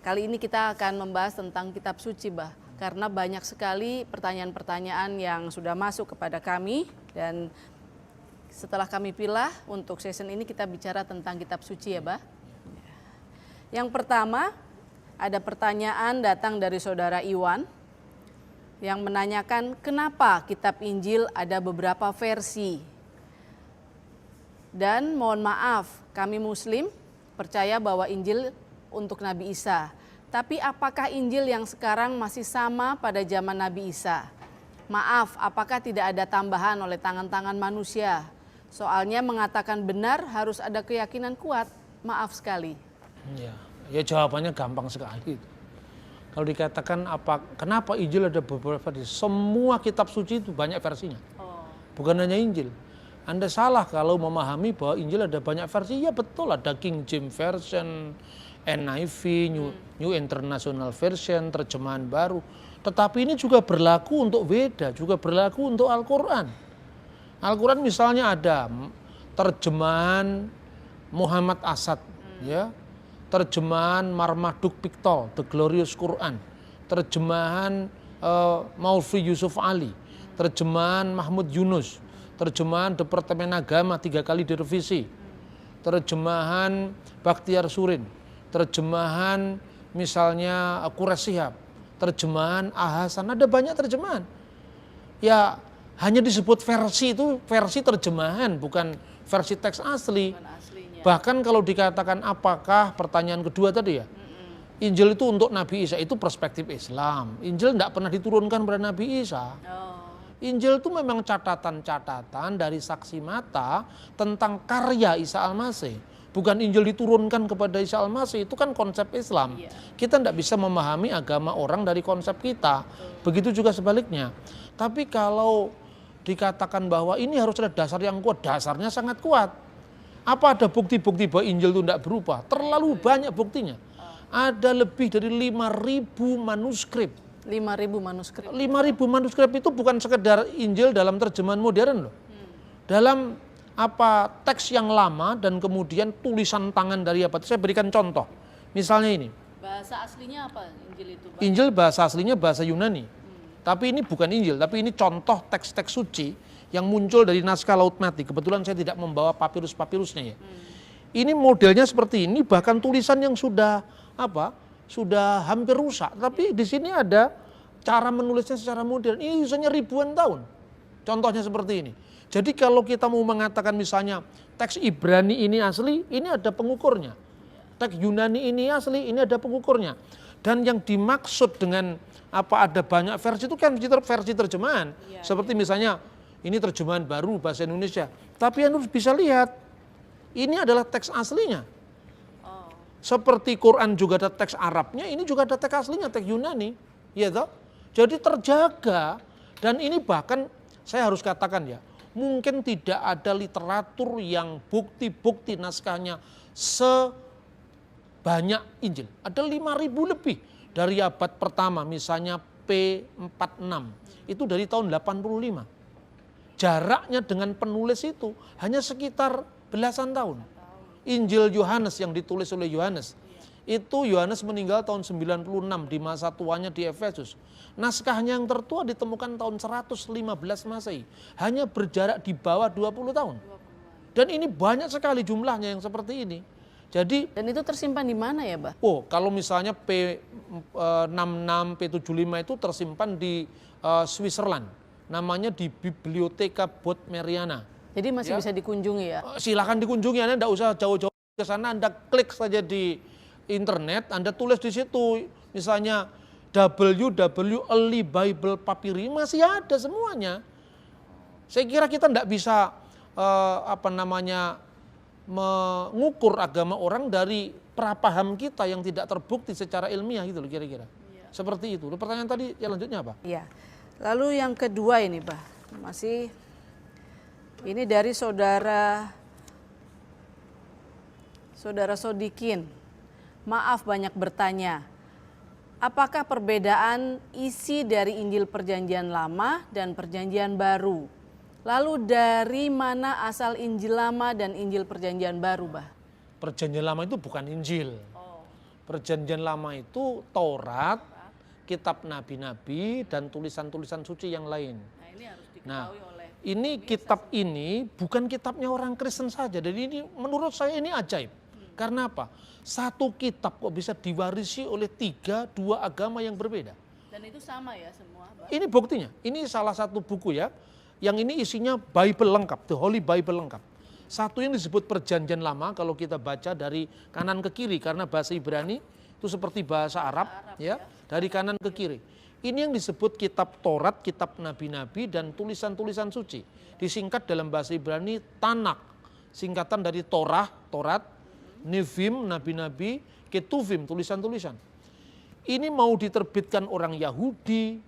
Kali ini kita akan membahas tentang kitab suci, Bah. Karena banyak sekali pertanyaan-pertanyaan yang sudah masuk kepada kami. Dan setelah kami pilih untuk season ini kita bicara tentang kitab suci ya, Bah. Yang pertama, ada pertanyaan datang dari saudara Iwan yang menanyakan kenapa kitab Injil ada beberapa versi. Dan mohon maaf, kami Muslim percaya bahwa Injil untuk Nabi Isa. Tapi apakah Injil yang sekarang masih sama pada zaman Nabi Isa? Maaf, apakah tidak ada tambahan oleh tangan-tangan manusia? Soalnya mengatakan benar harus ada keyakinan kuat. Maaf sekali. Ya jawabannya gampang sekali. Kalau dikatakan kenapa Injil ada beberapa versi? Semua kitab suci itu banyak versinya. Bukan hanya Injil. Anda salah kalau memahami bahwa Injil ada banyak versi. Ya betul, ada King James Version, NIV, New International Version, terjemahan baru. Tetapi ini juga berlaku untuk Weda, juga berlaku untuk Al-Quran. Al-Quran misalnya ada terjemahan Muhammad Asad, ya, terjemahan Marmaduke Pickthall, The Glorious Quran, terjemahan Maulvi Yusuf Ali, terjemahan Mahmud Yunus, terjemahan Departemen Agama 3 kali direvisi, terjemahan Bakhtiar Surin, terjemahan misalnya Quraish Shihab, terjemahan Ahasan, ada banyak terjemahan. Ya hanya disebut versi itu versi terjemahan, bukan versi teks asli. Bahkan kalau dikatakan apakah pertanyaan kedua tadi ya, Injil itu untuk Nabi Isa, itu perspektif Islam. Injil tidak pernah diturunkan pada Nabi Isa. Injil itu memang catatan-catatan dari saksi mata tentang karya Isa Al-Masih. Bukan Injil diturunkan kepada Isa Al-Masih, itu kan konsep Islam. Kita tidak bisa memahami agama orang dari konsep kita. Begitu juga sebaliknya. Tapi kalau dikatakan bahwa ini harus ada dasar yang kuat, dasarnya sangat kuat. Apa ada bukti-bukti bahwa Injil itu tidak berubah? Terlalu banyak buktinya. Ada lebih dari 5.000 manuskrip. 5.000 manuskrip. 5.000 manuskrip itu bukan sekedar Injil dalam terjemahan modern loh. Dalam teks yang lama dan kemudian tulisan tangan dari abad. Saya berikan contoh. Misalnya ini. Bahasa aslinya apa Injil itu, Pak? Injil bahasa aslinya bahasa Yunani. Tapi ini bukan Injil, tapi ini contoh teks-teks suci yang muncul dari naskah Laut Mati. Kebetulan saya tidak membawa papirus-papirusnya ya. Ini modelnya seperti ini, bahkan tulisan yang sudah hampir rusak. Tapi di sini ada cara menulisnya secara modern. Ini usahanya ribuan tahun. Contohnya seperti ini. Jadi kalau kita mau mengatakan misalnya teks Ibrani ini asli, ini ada pengukurnya. Teks Yunani ini asli, ini ada pengukurnya. Dan yang dimaksud dengan ada banyak versi itu kan versi terjemahan. Seperti misalnya ini terjemahan baru bahasa Indonesia. Tapi Anda bisa lihat, ini adalah teks aslinya. Seperti Quran juga ada teks Arabnya, ini juga ada teks aslinya, teks Yunani. Ya toh? Jadi terjaga, dan ini bahkan saya harus katakan ya, mungkin tidak ada literatur yang bukti-bukti naskahnya sebanyak Injil. Ada 5.000 lebih dari abad pertama, misalnya P46, itu dari tahun 85. Jaraknya dengan penulis itu hanya sekitar belasan tahun. Injil Yohanes yang ditulis oleh Yohanes, itu Yohanes meninggal tahun 96 di masa tuanya di Efesus. Naskahnya yang tertua ditemukan tahun 115 Masehi. Hanya berjarak di bawah 20 tahun. Dan ini banyak sekali jumlahnya yang seperti ini. Jadi, dan itu tersimpan di mana ya, Bah? Kalau misalnya P66, P75 itu tersimpan di Switzerland. Namanya di Bibliotheca Bodmeriana. Jadi masih bisa dikunjungi ya? Silakan dikunjungi, Anda tidak usah jauh-jauh ke sana, Anda klik saja di internet, Anda tulis di situ, misalnya www Early Bible Papyri, masih ada semuanya. Saya kira kita tidak bisa mengukur agama orang dari prapaham kita yang tidak terbukti secara ilmiah gitu loh kira-kira. Seperti itu. Pertanyaan tadi yang lanjutnya apa? Iya. Lalu yang kedua ini, Bah, masih ini dari saudara Sodikin. Maaf banyak bertanya. Apakah perbedaan isi dari Injil Perjanjian Lama dan Perjanjian Baru? Lalu dari mana asal Injil Lama dan Injil Perjanjian Baru, Bah? Perjanjian Lama itu bukan Injil. Perjanjian Lama itu Taurat, kitab nabi-nabi, dan tulisan-tulisan suci yang lain. Nah, ini harus Nah, diketahui oleh ini kitab ini bukan kitabnya orang Kristen saja. Jadi ini menurut saya ini ajaib. Karena apa? Satu kitab kok bisa diwarisi oleh dua agama yang berbeda. dan itu sama ya semua, Pak. Ini buktinya. Ini salah satu buku ya. Yang ini isinya Bible lengkap, The Holy Bible lengkap. Satu yang disebut Perjanjian Lama kalau kita baca dari kanan ke kiri karena bahasa Ibrani itu seperti bahasa Arab ya, dari kanan ke kiri. Ini yang disebut kitab Taurat, kitab nabi-nabi dan tulisan-tulisan suci. Disingkat dalam bahasa Ibrani Tanak, singkatan dari Torah, Taurat, Nevim, nabi-nabi, Ketuvim, tulisan-tulisan. Ini mau diterbitkan orang Yahudi,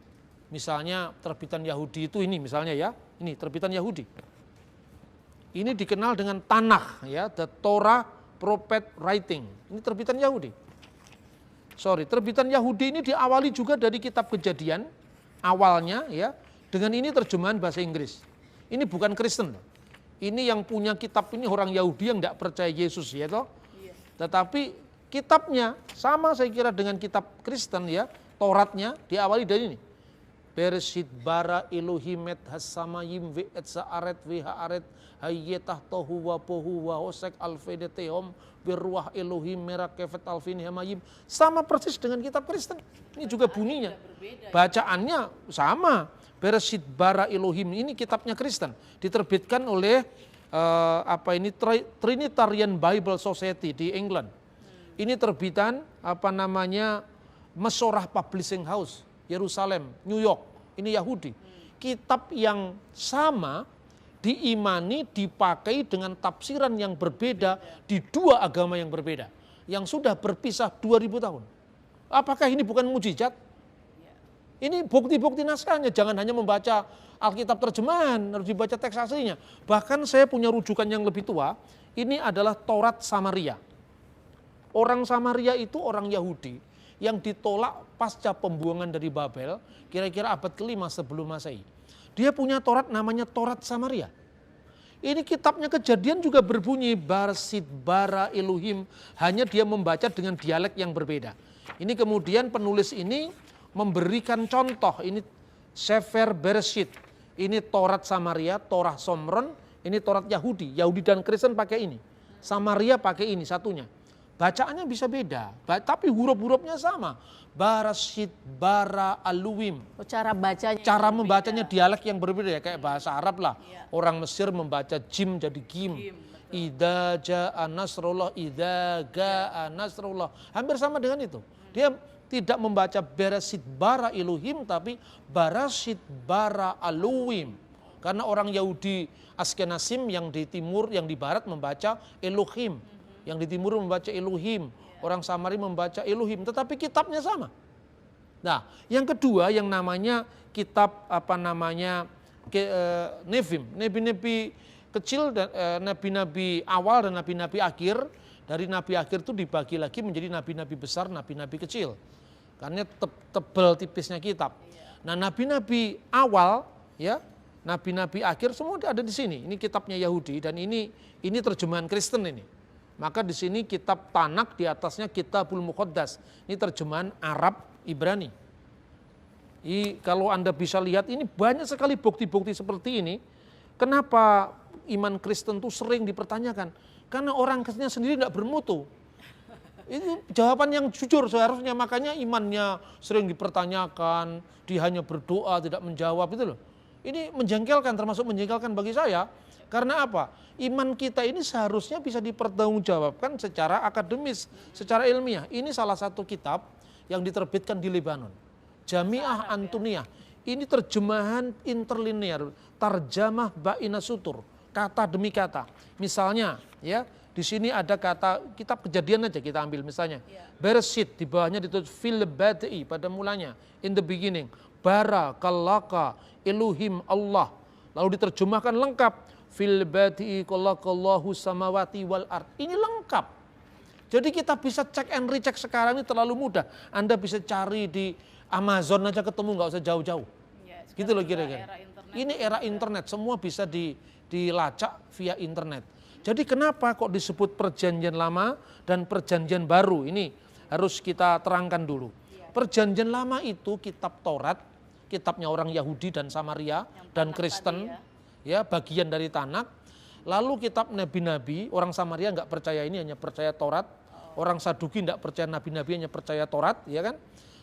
misalnya terbitan Yahudi itu ini misalnya ya, ini terbitan Yahudi. Ini dikenal dengan Tanakh ya, The Torah Prophet Writing. Ini terbitan Yahudi. Terbitan Yahudi ini diawali juga dari kitab Kejadian awalnya ya, dengan ini terjemahan bahasa Inggris. Ini bukan Kristen. Ini yang punya kitab ini orang Yahudi yang tidak percaya Yesus ya toh. Tetapi kitabnya sama saya kira dengan kitab Kristen ya, Tauratnya diawali dari ini. Bereshit bara Elohim et hasamayim ve et saaret ve haaret hayyetah tohu wa pohu wa hosek alfedetehom berruah Elohim merakefet alfin hamayim. Sama persis dengan kitab Kristen. Ini juga bunyinya. Bacaannya sama. Bereshit bara Elohim ini kitabnya Kristen. Diterbitkan oleh Trinitarian Bible Society di England. Ini terbitan Mesorah Publishing House, Yerusalem, New York. Ini Yahudi. Kitab yang sama diimani, dipakai dengan tafsiran yang berbeda di dua agama yang berbeda. Yang sudah berpisah 2000 tahun. Apakah ini bukan mujizat? Ini bukti-bukti naskahnya. Jangan hanya membaca Alkitab terjemahan, harus dibaca teks aslinya. Bahkan saya punya rujukan yang lebih tua. Ini adalah Taurat Samaria. Orang Samaria itu orang Yahudi yang ditolak pasca pembuangan dari Babel, kira-kira abad ke-5 sebelum Masehi. Dia punya Taurat namanya Taurat Samaria. Ini kitabnya Kejadian juga berbunyi Bereshit bara Elohim, hanya dia membaca dengan dialek yang berbeda. Ini kemudian penulis ini memberikan contoh, ini Sefer Bereshit, ini Taurat Samaria, Torah Somron, ini Taurat Yahudi. Yahudi dan Kristen pakai ini. Samaria pakai ini satunya. Bacaannya bisa beda, tapi huruf-hurufnya sama. Bereshit bara Elohim. Cara bacanya. Cara membacanya dialek yang berbeda ya, kayak bahasa Arab lah. Orang Mesir membaca jim jadi gim. Idza jaa nasrullah, idza gaa nasrullah. Hampir sama dengan itu. Dia tidak membaca Bereshit bara Elohim tapi Bereshit bara Elohim. Karena orang Yahudi Askenazim yang di timur, yang di barat membaca Elohim. Yang di timur membaca Elohim, orang Samaria membaca Elohim, tetapi kitabnya sama. Nah, yang kedua yang namanya kitab Nevim, nabi-nabi kecil dan nabi-nabi awal dan nabi-nabi akhir. Dari nabi akhir itu dibagi lagi menjadi nabi-nabi besar, nabi-nabi kecil. Karena tebal tipisnya kitab. Nah, nabi-nabi awal ya, nabi-nabi akhir semua ada di sini. Ini kitabnya Yahudi dan ini terjemahan Kristen ini. Maka di sini kitab Tanakh, di atasnya Kitabul Muqaddas. Ini terjemahan Arab Ibrani. Kalau Anda bisa lihat ini banyak sekali bukti-bukti seperti ini. Kenapa iman Kristen itu sering dipertanyakan? Karena orang Kristennya sendiri tidak bermutu. Itu jawaban yang jujur seharusnya, makanya imannya sering dipertanyakan, dia hanya berdoa tidak menjawab itu loh. Ini menjengkelkan, termasuk menjengkelkan bagi saya. Karena apa? Iman kita ini seharusnya bisa dipertanggungjawabkan secara akademis, secara ilmiah. Ini salah satu kitab yang diterbitkan di Lebanon. Jami'ah Antuniyah. Ini terjemahan interlinear, tarjamah baina sutur, kata demi kata. Misalnya, ya, di sini ada kata kitab Kejadian aja kita ambil misalnya. Bereshit, di bawahnya ditulis fil bada'i, pada mulanya, in the beginning. Bara kalaka Elohim Allah. Lalu diterjemahkan lengkap. Fil badi'i khalaqallahu samawati wal ard. Ini lengkap. Jadi kita bisa cek and recheck sekarang ini terlalu mudah. Anda bisa cari di Amazon aja ketemu, nggak usah jauh-jauh. Gitu loh kira-kira. Ini era internet, semua bisa dilacak via internet. Jadi kenapa kok disebut Perjanjian Lama dan Perjanjian Baru? Ini harus kita terangkan dulu. Perjanjian lama itu kitab Taurat, kitabnya orang Yahudi dan Samaria dan Kristen, ya bagian dari Tanak. Lalu kitab nabi-nabi, orang Samaria nggak percaya ini, hanya percaya Taurat. Orang Saduki nggak percaya nabi-nabi, hanya percaya Taurat, ya kan?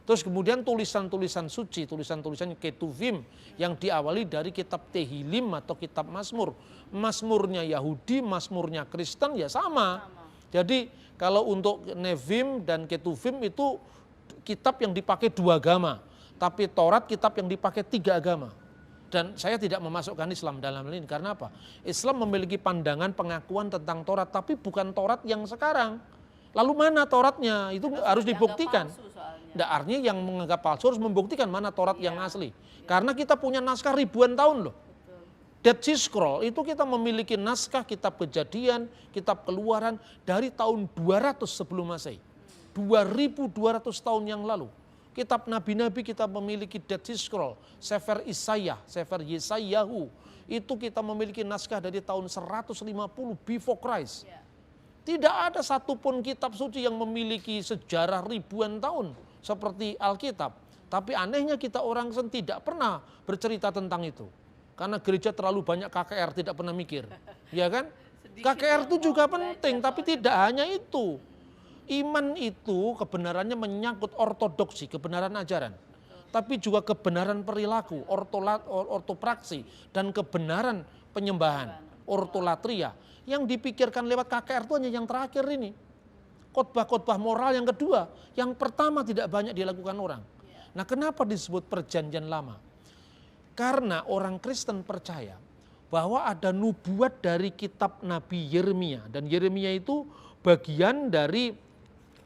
Terus kemudian tulisan-tulisan suci, tulisan-tulisan Ketuvim yang diawali dari kitab Tehilim atau kitab Mazmur. Mazmurnya Yahudi, Mazmurnya Kristen ya sama. Jadi kalau untuk Nevim dan Ketuvim itu kitab yang dipakai 2 agama. Tapi Taurat kitab yang dipakai 3 agama. Dan saya tidak memasukkan Islam dalam hal ini. Karena apa? Islam memiliki pandangan pengakuan tentang Taurat, tapi bukan Taurat yang sekarang. Lalu mana Tauratnya? Itu harus dibuktikan. Nggak, artinya yang menganggap palsu harus membuktikan mana Taurat yang asli. Karena kita punya naskah ribuan tahun loh. Dead Sea Scroll itu kita memiliki naskah kitab Kejadian, kitab Keluaran dari tahun 200 sebelum Masehi. 2200 tahun yang lalu. Kitab Nabi-Nabi kita memiliki Dead Sea Scroll, Sefer Isaiah, Sefer Yesayahu. Itu kita memiliki naskah dari tahun 150 before Christ. Tidak ada satupun kitab suci yang memiliki sejarah ribuan tahun seperti Alkitab. Tapi anehnya kita orang Kristen tidak pernah bercerita tentang itu. Karena gereja terlalu banyak KKR, tidak pernah mikir. Ya kan? KKR itu juga penting, tapi tidak hanya itu. Iman itu kebenarannya menyangkut ortodoksi, kebenaran ajaran. Tapi juga kebenaran perilaku, ortopraksi, dan kebenaran penyembahan, ortolatria. Yang dipikirkan lewat KKR itu hanya yang terakhir ini. Khotbah-khotbah moral yang kedua, yang pertama tidak banyak dilakukan orang. Nah, kenapa disebut perjanjian lama? Karena orang Kristen percaya bahwa ada nubuat dari kitab Nabi Yeremia. Dan Yeremia itu bagian dari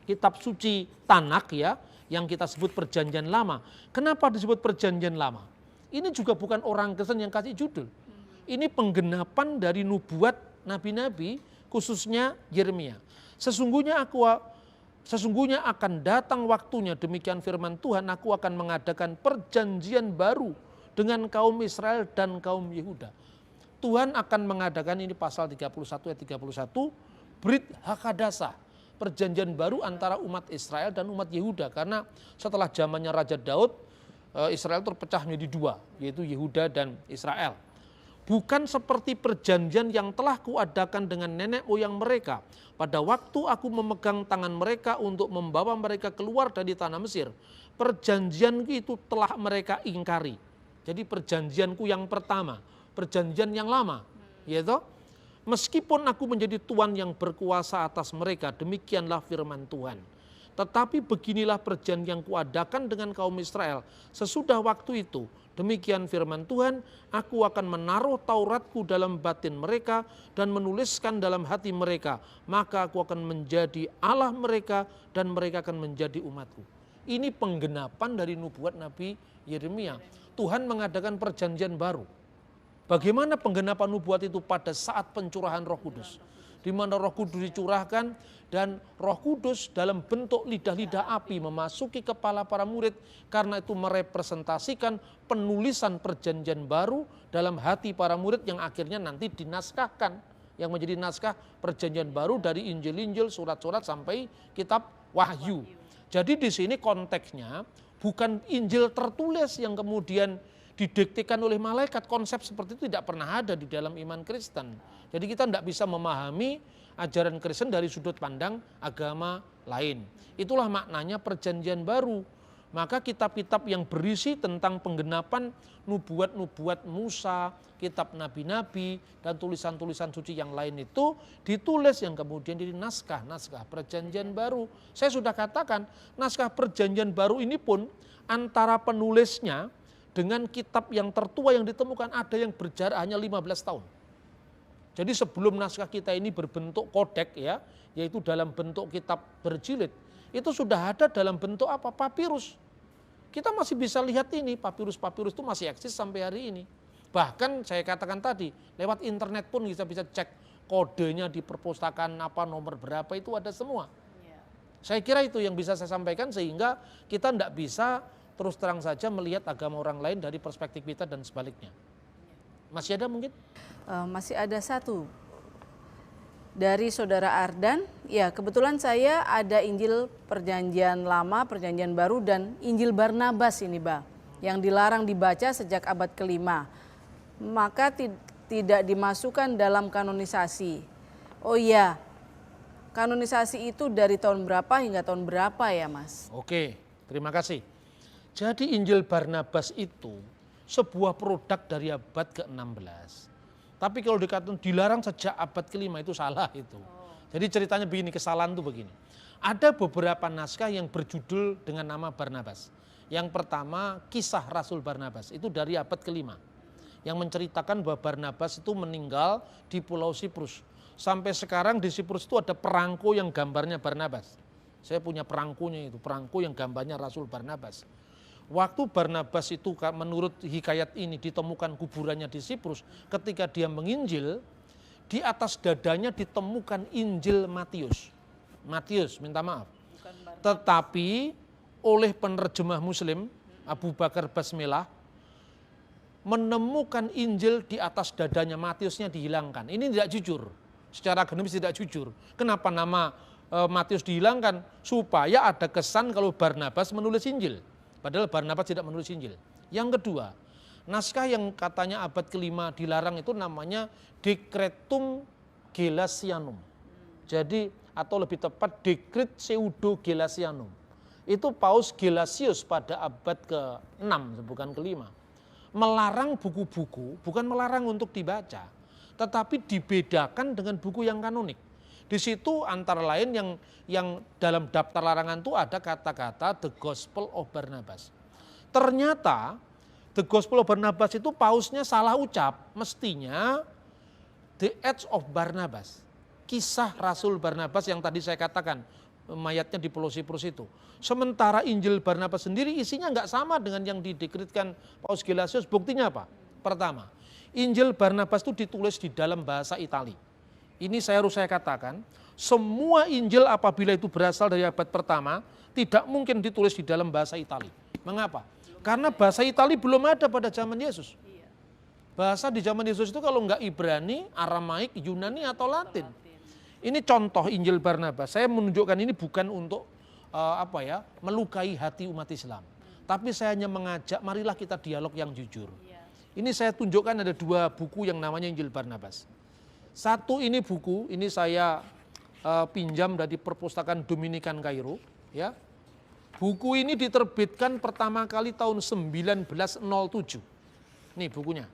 kitab suci Tanak ya, yang kita sebut perjanjian lama. Kenapa disebut perjanjian lama? Ini juga bukan orang Kristen yang kasih judul. Ini penggenapan dari nubuat nabi-nabi, khususnya Yeremia. Sesungguhnya akan datang waktunya, demikian firman Tuhan, aku akan mengadakan perjanjian baru dengan kaum Israel dan kaum Yehuda. Tuhan akan mengadakan, ini pasal 31 ayat 31, Brit Hakadasa, perjanjian baru antara umat Israel dan umat Yehuda. Karena setelah zamannya Raja Daud, Israel terpecah menjadi 2, yaitu Yehuda dan Israel. Bukan seperti perjanjian yang telah kuadakan dengan nenek moyang mereka pada waktu aku memegang tangan mereka untuk membawa mereka keluar dari tanah Mesir. Perjanjian itu telah mereka ingkari. Jadi perjanjianku yang pertama, perjanjian yang lama, yaitu meskipun aku menjadi Tuhan yang berkuasa atas mereka, demikianlah firman Tuhan. Tetapi beginilah perjanjian yang kuadakan dengan kaum Israel sesudah waktu itu. Demikian firman Tuhan, aku akan menaruh Tauratku dalam batin mereka dan menuliskan dalam hati mereka. Maka aku akan menjadi Allah mereka dan mereka akan menjadi umatku. Ini penggenapan dari nubuat Nabi Yeremia. Tuhan mengadakan perjanjian baru. Bagaimana penggenapan nubuat itu pada saat pencurahan Roh Kudus? Di mana Roh Kudus dicurahkan dan Roh Kudus dalam bentuk lidah-lidah api memasuki kepala para murid, karena itu merepresentasikan penulisan perjanjian baru dalam hati para murid yang akhirnya nanti dinaskahkan, yang menjadi naskah perjanjian baru dari Injil-Injil, surat-surat sampai kitab Wahyu. Jadi di sini konteksnya bukan Injil tertulis yang kemudian didiktekan oleh malaikat. Konsep seperti itu tidak pernah ada di dalam iman Kristen. Jadi kita tidak bisa memahami ajaran Kristen dari sudut pandang agama lain. Itulah maknanya perjanjian baru. Maka kitab-kitab yang berisi tentang penggenapan nubuat-nubuat Musa, kitab nabi-nabi, dan tulisan-tulisan suci yang lain itu ditulis yang kemudian jadi naskah perjanjian baru. Saya sudah katakan naskah perjanjian baru ini pun antara penulisnya dengan kitab yang tertua yang ditemukan ada yang berjarak hanya 15 tahun. Jadi sebelum naskah kita ini berbentuk kodek ya, yaitu dalam bentuk kitab berjilid, itu sudah ada dalam bentuk apa? Papirus. Kita masih bisa lihat ini, papirus-papirus itu masih eksis sampai hari ini. Bahkan saya katakan tadi, lewat internet pun kita bisa cek kodenya di perpustakaan apa, nomor berapa, itu ada semua. Saya kira itu yang bisa saya sampaikan, sehingga kita tidak bisa terus terang saja melihat agama orang lain dari perspektif kita dan sebaliknya. Masih ada mungkin? Masih ada satu. dari Saudara Ardan. Ya, kebetulan saya ada Injil Perjanjian Lama, Perjanjian Baru, dan Injil Barnabas ini, Bah, yang dilarang dibaca sejak abad ke-5. Maka tidak dimasukkan dalam kanonisasi. Oh iya, kanonisasi itu dari tahun berapa hingga tahun berapa ya, Mas? Oke, terima kasih. Jadi Injil Barnabas itu sebuah produk dari abad ke-16. Tapi kalau dikatakan dilarang sejak abad ke-5 itu salah itu. Jadi ceritanya begini, kesalahan itu begini. Ada beberapa naskah yang berjudul dengan nama Barnabas. Yang pertama Kisah Rasul Barnabas, itu dari abad ke-5. Yang menceritakan bahwa Barnabas itu meninggal di Pulau Siprus. Sampai sekarang di Siprus itu ada perangko yang gambarnya Barnabas. Saya punya perangkonya itu, perangko yang gambarnya Rasul Barnabas. Waktu Barnabas itu menurut hikayat ini ditemukan kuburannya di Siprus, ketika dia menginjil, di atas dadanya ditemukan Injil Matius. Matius, minta maaf. Tetapi oleh penerjemah Muslim, Abu Bakar Basmelah, menemukan Injil di atas dadanya Matiusnya dihilangkan. Ini tidak jujur, secara akademis tidak jujur. Kenapa nama Matius dihilangkan? Supaya ada kesan kalau Barnabas menulis Injil. Padahal Barnabas tidak menulis Injil. Yang kedua, naskah yang katanya abad ke-5 dilarang itu namanya Decretum Gelasianum. Jadi atau lebih tepat Decret Pseudo Gelasianum. Itu Paus Gelasius pada abad ke-6 bukan ke-5. Melarang buku-buku, bukan melarang untuk dibaca, tetapi dibedakan dengan buku yang kanonik. Di situ antara lain yang dalam daftar larangan itu ada kata-kata The Gospel of Barnabas. Ternyata The Gospel of Barnabas itu pausnya salah ucap, mestinya The Acts of Barnabas. Kisah Rasul Barnabas yang tadi saya katakan, mayatnya di Pulau Siprus itu. Sementara Injil Barnabas sendiri isinya nggak sama dengan yang didekritkan Paus Gelasius. Buktinya apa? Pertama, Injil Barnabas itu ditulis di dalam bahasa Itali. Ini harus saya katakan, semua Injil apabila itu berasal dari abad pertama, tidak mungkin ditulis di dalam bahasa Itali. Mengapa? Karena bahasa Itali belum ada pada zaman Yesus. Bahasa di zaman Yesus itu kalau nggak Ibrani, Aramaik, Yunani atau Latin. Ini contoh Injil Barnabas. Saya menunjukkan ini bukan untuk melukai hati umat Islam. Tapi saya hanya mengajak, marilah kita dialog yang jujur. Ini saya tunjukkan ada 2 buku yang namanya Injil Barnabas. Satu ini buku, ini saya pinjam dari perpustakaan Dominikan Kairo. Ya. Buku ini diterbitkan pertama kali tahun 1907. Nih bukunya.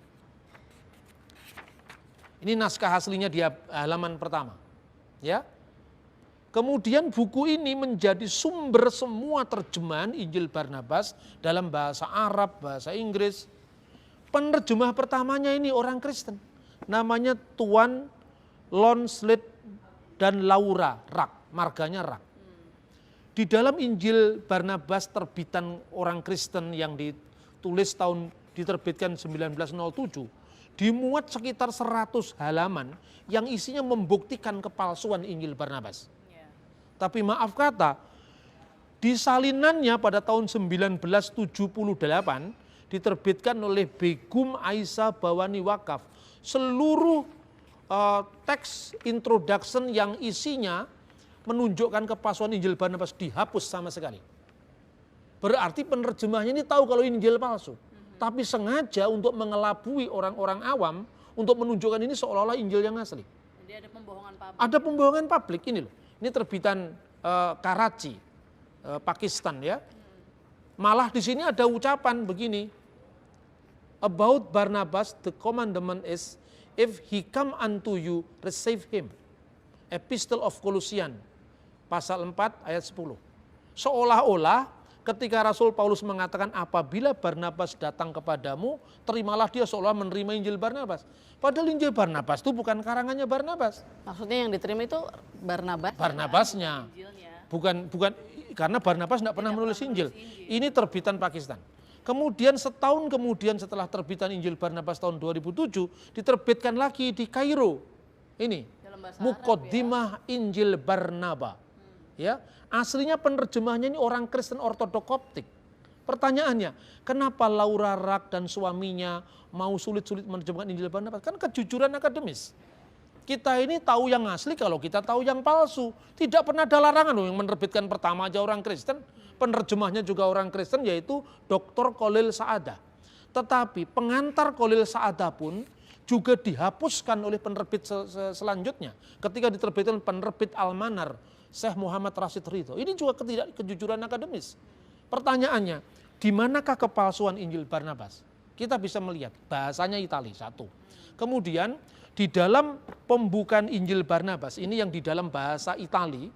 Ini naskah aslinya di halaman pertama. Ya. Kemudian buku ini menjadi sumber semua terjemahan Injil Barnabas dalam bahasa Arab, bahasa Inggris. Penerjemah pertamanya ini orang Kristen. Namanya Tuan Lonslet dan Laura Rak, marganya Rak. Di dalam Injil Barnabas terbitan orang Kristen yang diterbitkan 1907, dimuat sekitar 100 halaman yang isinya membuktikan kepalsuan Injil Barnabas. Tapi maaf kata, di salinannya pada tahun 1978 diterbitkan oleh Begum Aisyah Bawani Wakaf. Seluruh teks introduction yang isinya menunjukkan kepalsuan Injil Barnabas dihapus sama sekali. Berarti penerjemahnya ini tahu kalau Injil palsu. Tapi sengaja untuk mengelabui orang-orang awam untuk menunjukkan ini seolah-olah Injil yang asli. Jadi ada pembohongan publik. Ada pembohongan publik ini loh. Ini terbitan Karachi, Pakistan ya. Malah di sini ada ucapan begini. About Barnabas, the commandment is, if he come unto you, receive him. Epistle of Colossians, pasal 4 ayat 10. Seolah-olah ketika Rasul Paulus mengatakan apabila Barnabas datang kepadamu, terimalah dia seolah menerima Injil Barnabas. Padahal Injil Barnabas itu bukan karangannya Barnabas. Maksudnya yang diterima itu Barnabas. Barnabasnya. Bukan karena Barnabas tidak pernah menulis Injil. Ini terbitan Pakistan. Kemudian setahun kemudian setelah terbitan Injil Barnabas tahun 2007 diterbitkan lagi di Kairo. Ini Muqaddimah Injil Barnaba. Ya, aslinya penerjemahnya ini orang Kristen Ortodok Koptik. Pertanyaannya, kenapa Laura Rak dan suaminya mau sulit-sulit menerjemahkan Injil Barnabas? Kan kejujuran akademis. Kita ini tahu yang asli kalau kita tahu yang palsu. Tidak pernah ada larangan loh, yang menerbitkan pertama aja orang Kristen, penerjemahnya juga orang Kristen, yaitu Dr. Khalil Sa'adah. Tetapi pengantar Khalil Sa'adah pun juga dihapuskan oleh penerbit selanjutnya. Ketika diterbitkan penerbit Al-Manar, Syekh Muhammad Rashid Ridho. Ini juga kejujuran akademis. Pertanyaannya, di manakah kepalsuan Injil Barnabas? Kita bisa melihat bahasanya Itali, satu. Kemudian di dalam pembukaan Injil Barnabas, ini yang di dalam bahasa Itali,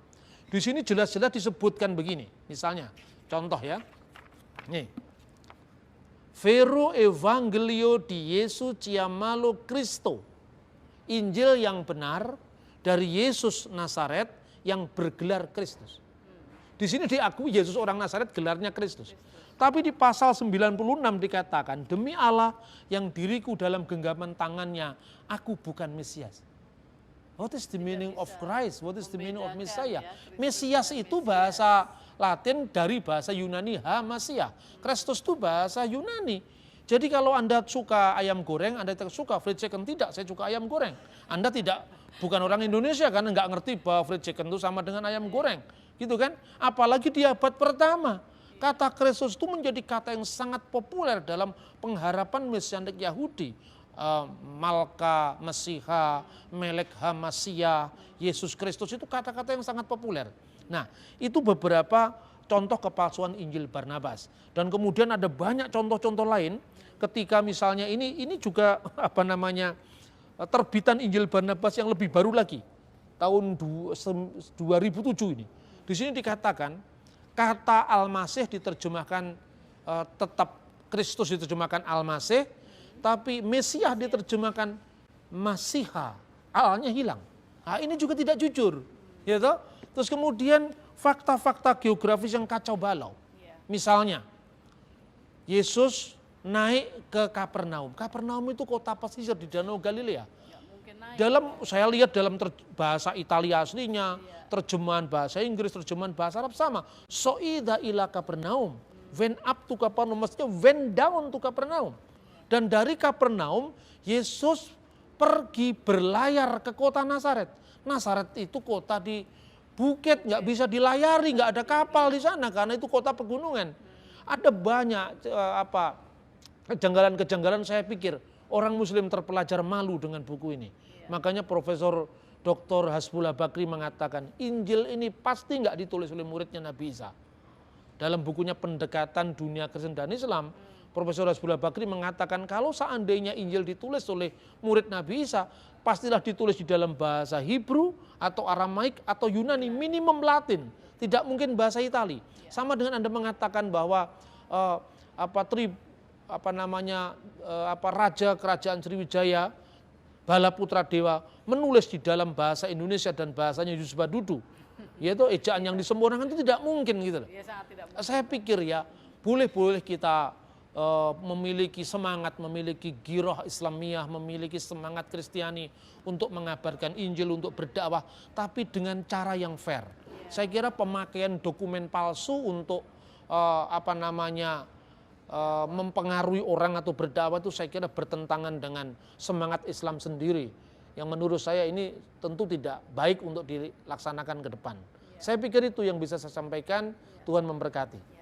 di sini jelas-jelas disebutkan begini. Misalnya, contoh ya. Nih. Vero Evangelio di Yesu Chiamalo Cristo. Injil yang benar dari Yesus Nazaret yang bergelar Kristus. Di sini diakui Yesus orang Nazaret gelarnya Kristus. Tapi di pasal 96 dikatakan, demi Allah yang diriku dalam genggaman tangannya, aku bukan Mesias. What is the meaning of Christ? What is the meaning of Messiah? Mesias itu bahasa Latin dari bahasa Yunani Hamasia. Kristus itu bahasa Yunani. Jadi kalau Anda suka ayam goreng, Anda suka fried chicken, tidak, saya suka ayam goreng. Anda bukan orang Indonesia karena nggak ngerti bahwa fried chicken itu sama dengan ayam goreng. Gitu kan? Apalagi di abad pertama. Kata Kristus itu menjadi kata yang sangat populer dalam pengharapan mesianik Yahudi. Malka, Mesiha, Melek Hamasia, Yesus Kristus itu kata-kata yang sangat populer. Nah, itu beberapa contoh kepalsuan Injil Barnabas. Dan kemudian ada banyak contoh-contoh lain ketika misalnya ini juga terbitan Injil Barnabas yang lebih baru lagi. Tahun 2007 ini. Di sini dikatakan kata Al-Masih diterjemahkan tetap Kristus diterjemahkan Al-Masih, tapi Mesias diterjemahkan Masiha, alnya hilang. Nah, ini juga tidak jujur, ya toh? Terus kemudian fakta-fakta geografis yang kacau balau. Misalnya, Yesus naik ke Kapernaum. Kapernaum itu kota pesisir di Danau Galilea. Saya lihat dalam bahasa Italia aslinya, terjemahan bahasa Inggris, terjemahan bahasa Arab sama. So'ida ila Kapernaum, went up to Kapernaum, maksudnya went down to Kapernaum. Dan dari Kapernaum, Yesus pergi berlayar ke kota Nazaret. Nazaret itu kota di bukit, nggak bisa dilayari, nggak ada kapal di sana karena itu kota pegunungan. Ada banyak kejanggalan-kejanggalan. Saya pikir orang Muslim terpelajar malu dengan buku ini. Makanya Profesor Dr. Hasbullah Bakri mengatakan Injil ini pasti nggak ditulis oleh muridnya Nabi Isa. Dalam bukunya Pendekatan Dunia Kristen dan Islam, Profesor Hasbullah Bakri mengatakan kalau seandainya Injil ditulis oleh murid Nabi Isa, pastilah ditulis di dalam bahasa Hebrew atau Aramaik atau Yunani, minimum Latin. Tidak mungkin bahasa Itali. Sama dengan Anda mengatakan bahwa raja kerajaan Sriwijaya, Bala Putra Dewa menulis di dalam bahasa Indonesia dan bahasanya Yusuf Badudu, yaitu ejaan yang disempurnakan itu tidak mungkin gitu loh. Saya pikir ya boleh kita memiliki semangat, memiliki giroh Islamiyah, memiliki semangat Kristiani untuk mengabarkan Injil, untuk berdakwah, tapi dengan cara yang fair. Saya kira pemakaian dokumen palsu untuk mempengaruhi orang atau berdakwah itu saya kira bertentangan dengan semangat Islam sendiri. Yang menurut saya ini tentu tidak baik untuk dilaksanakan ke depan. Saya pikir itu yang bisa saya sampaikan. Tuhan memberkati.